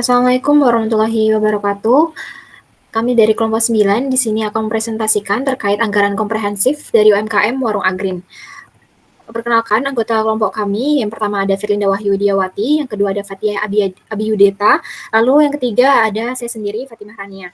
Assalamualaikum warahmatullahi wabarakatuh. Kami dari kelompok 9 di sini akan mempresentasikan terkait anggaran komprehensif dari UMKM Warung Agrin. Perkenalkan anggota kelompok kami, yang pertama ada Firlinda Wahyu Diawati, yang kedua ada Fathia Abiyudeta, lalu yang ketiga ada saya sendiri, Fatimah Rania.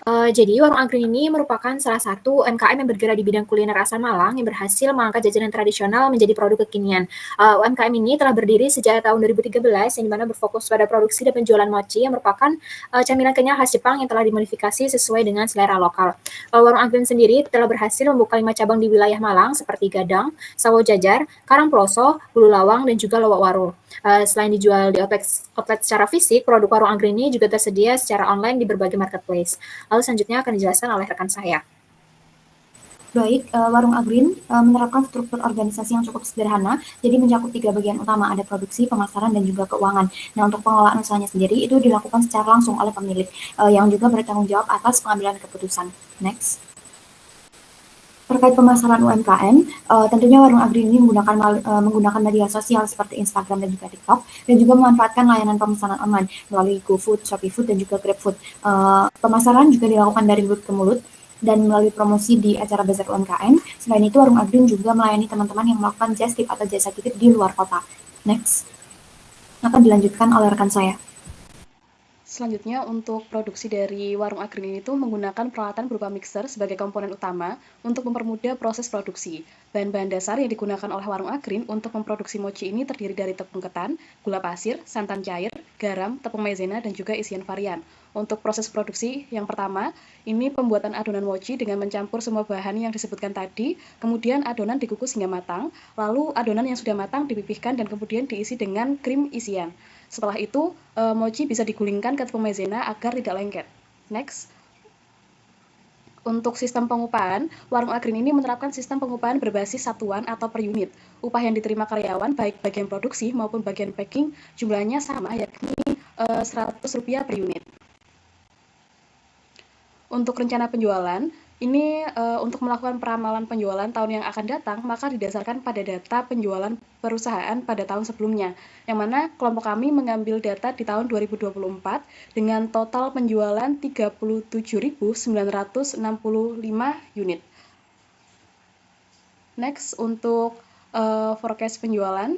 Jadi Warung Agrin ini merupakan salah satu UMKM yang bergerak di bidang kuliner asal Malang yang berhasil mengangkat jajanan tradisional menjadi produk kekinian. UMKM ini telah berdiri sejak tahun 2013 yang dimana berfokus pada produksi dan penjualan mochi yang merupakan camilan kenyal khas Jepang yang telah dimodifikasi sesuai dengan selera lokal. Warung Agrin sendiri telah berhasil membuka 5 cabang di wilayah Malang seperti Gadang, Sawo Jajar, Karangploso, Bulu Lawang, dan juga Lowok Waru. Selain dijual di outlet secara fisik, produk Warung Agrin ini juga tersedia secara online di berbagai marketplace. Lalu selanjutnya akan dijelaskan oleh rekan saya. Baik, Warung Agrin menerapkan struktur organisasi yang cukup sederhana, jadi mencakup 3 bagian utama, ada produksi, pemasaran, dan juga keuangan. Nah, untuk pengelolaan usahanya sendiri itu dilakukan secara langsung oleh pemilik, yang juga bertanggung jawab atas pengambilan keputusan. Next. Terkait pemasaran UMKM, tentunya Warung Agrin ini menggunakan media sosial seperti Instagram dan juga TikTok, dan juga memanfaatkan layanan pemesanan online melalui GoFood, ShopeeFood, dan juga GrabFood. Pemasaran juga dilakukan dari mulut ke mulut, dan melalui promosi di acara bazar UMKM. Selain itu, Warung Agrin juga melayani teman-teman yang melakukan just tip atau jasa titip di luar kota. Next, akan dilanjutkan oleh rekan saya. Selanjutnya, untuk produksi dari Warung Agrin ini tuh menggunakan peralatan berupa mixer sebagai komponen utama untuk mempermudah proses produksi. Bahan-bahan dasar yang digunakan oleh Warung Agrin untuk memproduksi mochi ini terdiri dari tepung ketan, gula pasir, santan cair, garam, tepung maizena, dan juga isian varian. Untuk proses produksi yang pertama, ini pembuatan adonan mochi dengan mencampur semua bahan yang disebutkan tadi, kemudian adonan dikukus hingga matang, lalu adonan yang sudah matang dipipihkan dan kemudian diisi dengan krim isian. Setelah itu, mochi bisa digulingkan ke tepung maizena agar tidak lengket. Next. Untuk sistem pengupahan, Warung Agrin ini menerapkan sistem pengupahan berbasis satuan atau per unit. Upah yang diterima karyawan, baik bagian produksi maupun bagian packing, jumlahnya sama, yakni Rp100 per unit. Untuk rencana penjualan, ini untuk melakukan peramalan penjualan tahun yang akan datang, maka didasarkan pada data penjualan perusahaan pada tahun sebelumnya, yang mana kelompok kami mengambil data di tahun 2024 dengan total penjualan 37.965 unit. Next, untuk forecast penjualan.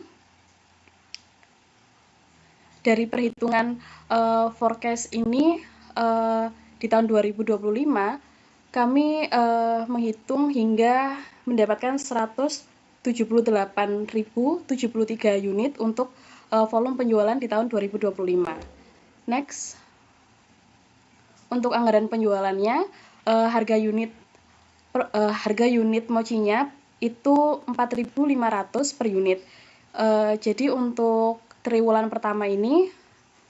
Dari perhitungan forecast ini, di tahun 2025, kami menghitung hingga mendapatkan 178.073 unit untuk volume penjualan di tahun 2025. Next. Untuk anggaran penjualannya, harga unit mochinya itu 4.500 per unit. Jadi untuk triwulan pertama ini,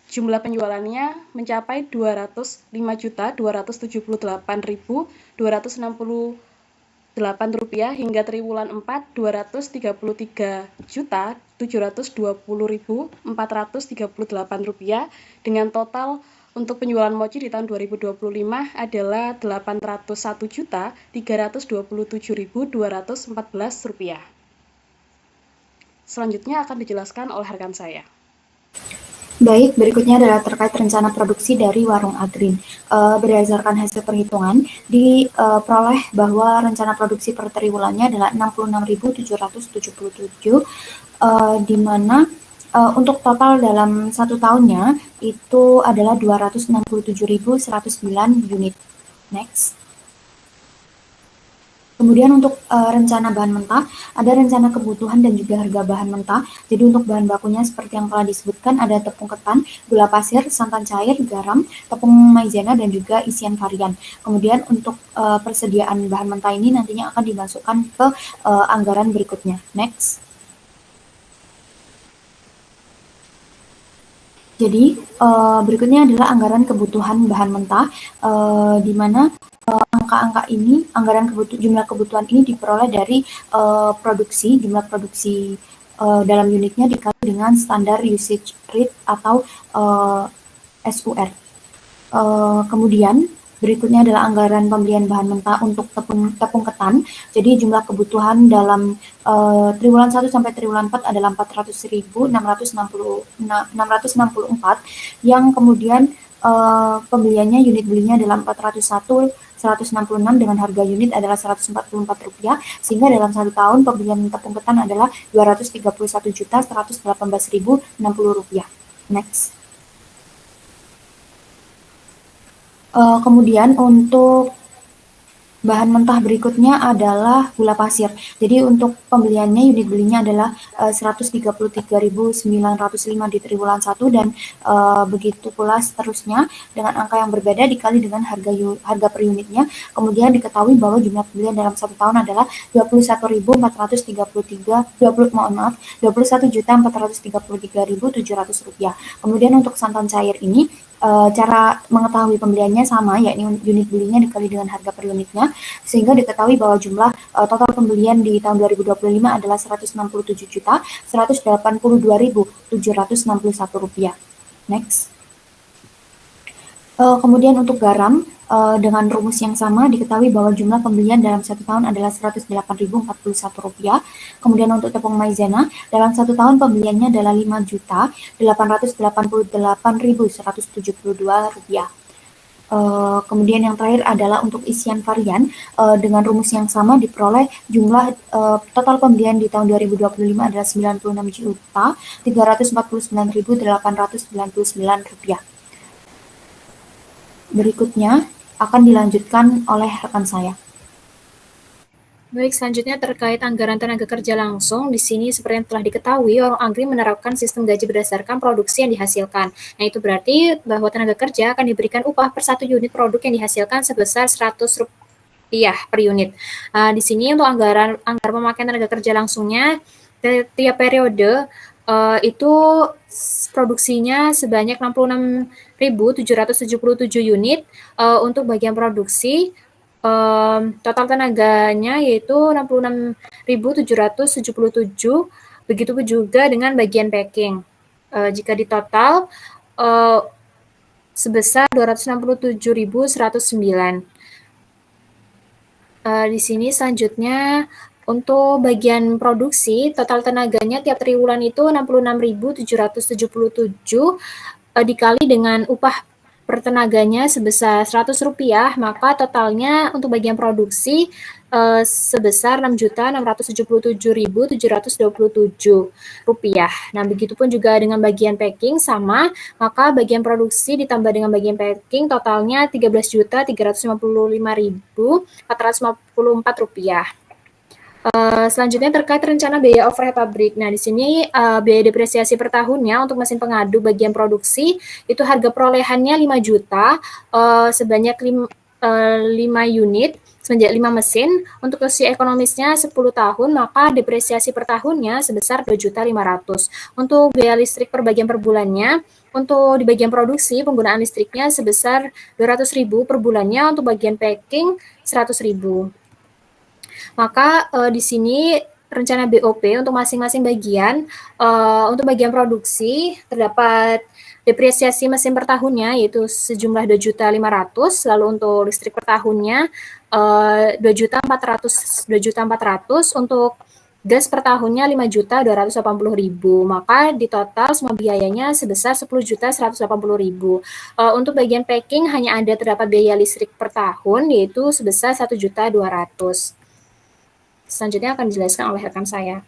jumlah penjualannya mencapai Rp205.278.268 hingga triwulan 4 Rp233.720.438 dengan total untuk penjualan mochi di tahun 2025 adalah Rp801.327.214. Selanjutnya akan dijelaskan oleh rekan saya. Baik, berikutnya adalah terkait rencana produksi dari Warung Agrin. Berdasarkan hasil perhitungan, diperoleh bahwa rencana produksi per triwulannya adalah 66.777, di mana untuk total dalam 1 tahunnya itu adalah 267.109 unit. Next. Kemudian untuk rencana bahan mentah, ada rencana kebutuhan dan juga harga bahan mentah. Jadi untuk bahan bakunya seperti yang telah disebutkan, ada tepung ketan, gula pasir, santan cair, garam, tepung maizena, dan juga isian varian. Kemudian untuk persediaan bahan mentah ini nantinya akan dimasukkan ke anggaran berikutnya. Next. Jadi berikutnya adalah anggaran kebutuhan bahan mentah, di mana angka-angka ini, jumlah kebutuhan ini diperoleh dari jumlah produksi dalam unitnya dikali dengan standar usage rate atau SUR. Kemudian Berikutnya adalah anggaran pembelian bahan mentah untuk tepung ketan. Jadi jumlah kebutuhan dalam triwulan 1 sampai triwulan 4 adalah 400.664, yang kemudian pembeliannya, unit belinya adalah 401.166 dengan harga unit adalah Rp144, sehingga dalam 1 tahun pembelian tepung ketan adalah Rp231.118.060. Next. Kemudian untuk bahan mentah berikutnya adalah gula pasir. Jadi untuk pembeliannya, unit belinya adalah 133.905 di triwulan 1, dan begitu pula seterusnya dengan angka yang berbeda dikali dengan harga per unitnya. Kemudian diketahui bahwa jumlah pembelian dalam 1 tahun adalah Rp21.433.700. Kemudian untuk santan cair ini, cara mengetahui pembeliannya sama, yakni unit belinya dikali dengan harga per unitnya, sehingga diketahui bahwa jumlah total pembelian di tahun 2025 adalah Rp167.182.761. Next. Kemudian untuk garam, dengan rumus yang sama diketahui bahwa jumlah pembelian dalam 1 tahun adalah Rp108.041. Kemudian untuk tepung maizena, dalam 1 tahun pembeliannya adalah Rp5.888.172. Kemudian yang terakhir adalah untuk isian varian, dengan rumus yang sama diperoleh jumlah total pembelian di tahun 2025 adalah Rp96.349.899. Berikutnya akan dilanjutkan oleh rekan saya. Baik, selanjutnya terkait anggaran tenaga kerja langsung. Di sini seperti yang telah diketahui, Warung Agri menerapkan sistem gaji berdasarkan produksi yang dihasilkan. Nah, itu berarti bahwa tenaga kerja akan diberikan upah per 1 unit produk yang dihasilkan sebesar Rp100 per unit. Di sini untuk anggaran pemakaian tenaga kerja langsungnya, tiap periode itu produksinya sebanyak 66.777 unit. Untuk bagian produksi, total tenaganya yaitu 66.777, begitu juga dengan bagian packing. Jika di total sebesar 267.109. Di sini selanjutnya untuk bagian produksi, total tenaganya tiap triwulan itu 66.777, dikali dengan upah per tenaganya sebesar Rp100, maka totalnya untuk bagian produksi sebesar Rp6.677.727. Nah, begitupun juga dengan bagian packing sama, maka bagian produksi ditambah dengan bagian packing totalnya Rp13.355.454. Selanjutnya terkait rencana biaya overhead pabrik. Nah, di sini biaya depresiasi per tahunnya untuk mesin pengadu bagian produksi itu harga perolehannya 5 juta sebanyak 5 unit sebanyak 5 mesin. Untuk usia ekonomisnya 10 tahun, maka depresiasi per tahunnya sebesar 2.500.000. Untuk biaya listrik per bagian per bulannya, untuk di bagian produksi penggunaan listriknya sebesar 200.000 per bulannya, untuk bagian packing 100.000. Maka di sini rencana BOP untuk masing-masing bagian, untuk bagian produksi terdapat depresiasi mesin per tahunnya yaitu sejumlah 2.500.000, lalu untuk listrik per tahunnya 2.400.000, untuk gas per tahunnya 5.280.000. Maka di total semua biayanya sebesar 10.180.000. Untuk bagian packing hanya ada terdapat biaya listrik per tahun yaitu sebesar 1.200.000. Selanjutnya akan dijelaskan oleh rekan saya.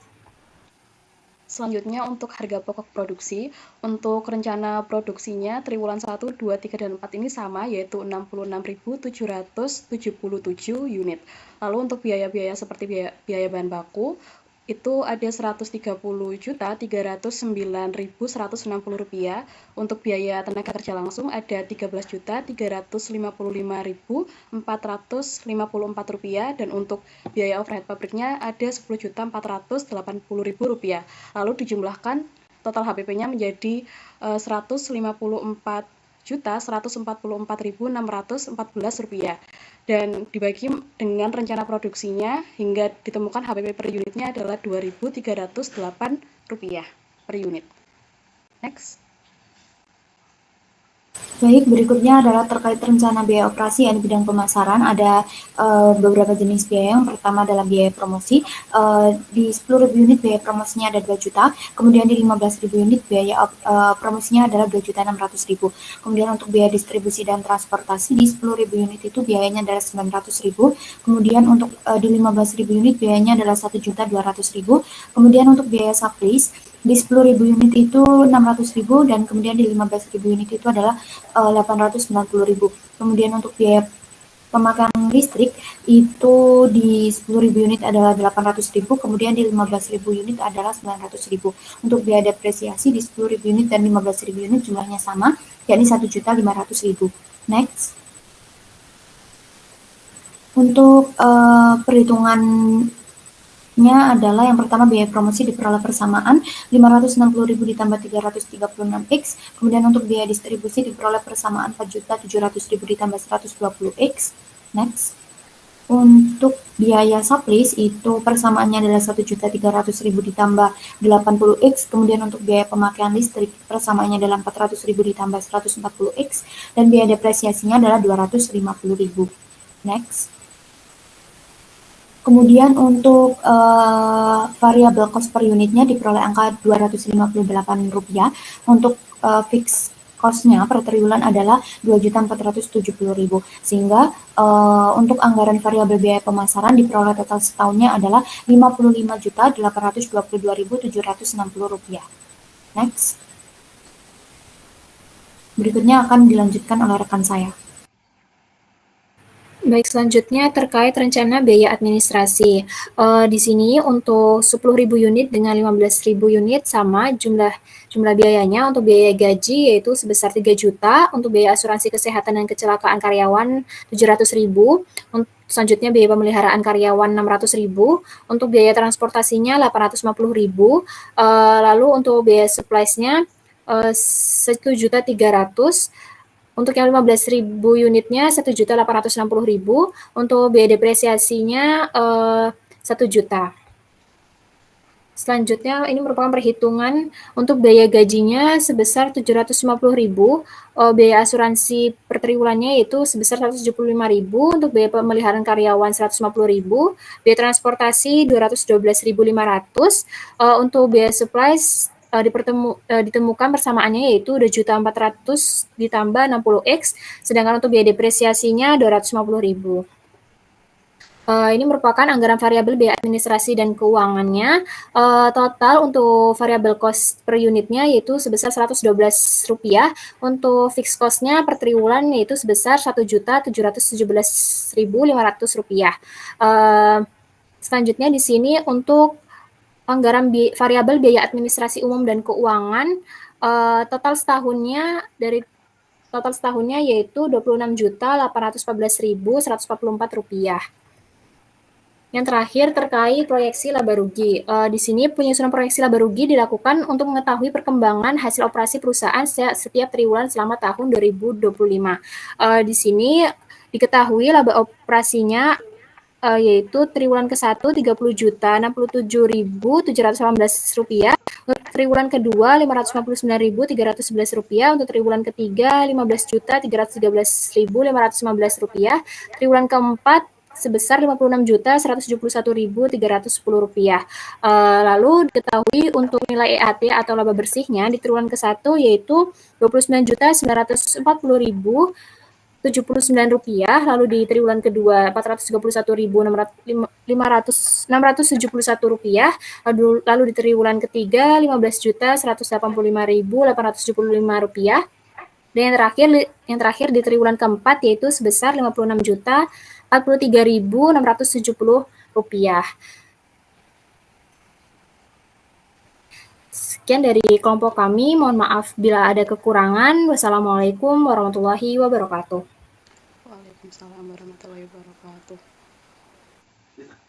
Selanjutnya untuk harga pokok produksi, untuk rencana produksinya triwulan 1, 2, 3, dan 4 ini sama, yaitu 66.777 unit. Lalu untuk biaya-biaya seperti biaya bahan baku, itu ada Rp13.309.160. Untuk biaya tenaga kerja langsung ada Rp13.355.454, dan untuk biaya overhead pabriknya ada Rp10.480.000. Lalu dijumlahkan total HPP-nya menjadi Rp154.144.614, dan dibagi dengan rencana produksinya hingga ditemukan HPP per unitnya adalah Rp2.308 per unit. Next. Baik, berikutnya adalah terkait rencana biaya operasi yang di bidang pemasaran. Ada beberapa jenis biaya. Yang pertama adalah biaya promosi. Di 10.000 unit biaya promosinya ada 2 juta. Kemudian di 15.000 unit biaya promosinya adalah 2.600.000. Kemudian untuk biaya distribusi dan transportasi di 10.000 unit itu biayanya adalah 900.000. Kemudian untuk di 15.000 unit biayanya adalah 1.200.000. Kemudian untuk biaya supplies di 10.000 unit itu 600.000 dan kemudian di 15.000 unit itu adalah 890.000. Kemudian untuk biaya pemakaian listrik itu di 10.000 unit adalah 800.000, kemudian di 15.000 unit adalah 900.000. Untuk biaya depresiasi di 10.000 unit dan 15.000 unit jumlahnya sama, yakni 1.500.000. Next. Untuk perhitungannya adalah yang pertama biaya promosi diperoleh persamaan 560.000 ditambah 336X. Kemudian untuk biaya distribusi diperoleh persamaan 4.700.000 ditambah 120X. Next. Untuk biaya supplies itu persamaannya adalah 1.300.000 ditambah 80X. Kemudian untuk biaya pemakaian listrik persamaannya adalah 400.000 ditambah 140X. Dan biaya depresiasinya adalah 250.000. Next. Kemudian untuk variabel cost per unitnya diperoleh angka Rp258. Untuk fixed cost-nya per triwulan adalah Rp2.470.000. Sehingga untuk anggaran variabel biaya pemasaran diperoleh total setahunnya adalah Rp55.822.760. Next. Berikutnya akan dilanjutkan oleh rekan saya. Baik, selanjutnya terkait rencana biaya administrasi. Di sini untuk 10.000 unit dengan 15.000 unit sama jumlah biayanya. Untuk biaya gaji yaitu sebesar 3 juta, untuk biaya asuransi kesehatan dan kecelakaan karyawan 700.000, selanjutnya biaya pemeliharaan karyawan 600.000, untuk biaya transportasinya 850.000, lalu untuk biaya supplies-nya 1.300.000. Untuk yang 15.000 unitnya 1.860.000, untuk biaya depresiasinya 1 juta. Selanjutnya ini merupakan perhitungan untuk biaya gajinya sebesar 750.000, biaya asuransi per triwulannya yaitu sebesar 175.000, untuk biaya pemeliharaan karyawan 150.000, biaya transportasi 212.500, untuk biaya supplies ditemukan persamaannya yaitu 2.400.000 ditambah 60X, sedangkan untuk biaya depresiasinya 250.000. Ini merupakan anggaran variabel biaya administrasi dan keuangannya. Total untuk variabel cost per unitnya yaitu sebesar Rp112. Untuk fixed cost-nya per triwulan yaitu sebesar Rp1.717.500. Selanjutnya di sini untuk anggaran variabel biaya administrasi umum dan keuangan, total setahunnya yaitu Rp26.814.144. Yang terakhir terkait proyeksi laba rugi. Di sini penyusunan proyeksi laba rugi dilakukan untuk mengetahui perkembangan hasil operasi perusahaan setiap triwulan selama tahun 2025. Di sini diketahui laba operasinya yaitu triwulan ke-1 Rp30.067.718, untuk triwulan kedua Rp559.311, untuk triwulan ketiga Rp15.313.515, triwulan keempat sebesar Rp56.171.310. Lalu diketahui untuk nilai EAT atau laba bersihnya di triwulan ke-1 yaitu Rp29.940.079, lalu di triwulan kedua Rp431.671, lalu di triwulan ketiga Rp15.185.875, dan yang terakhir di triwulan keempat yaitu sebesar Rp56.043.670. Sekian dari kelompok kami, mohon maaf bila ada kekurangan. Wassalamualaikum warahmatullahi wabarakatuh. Waalaikumsalam warahmatullahi wabarakatuh.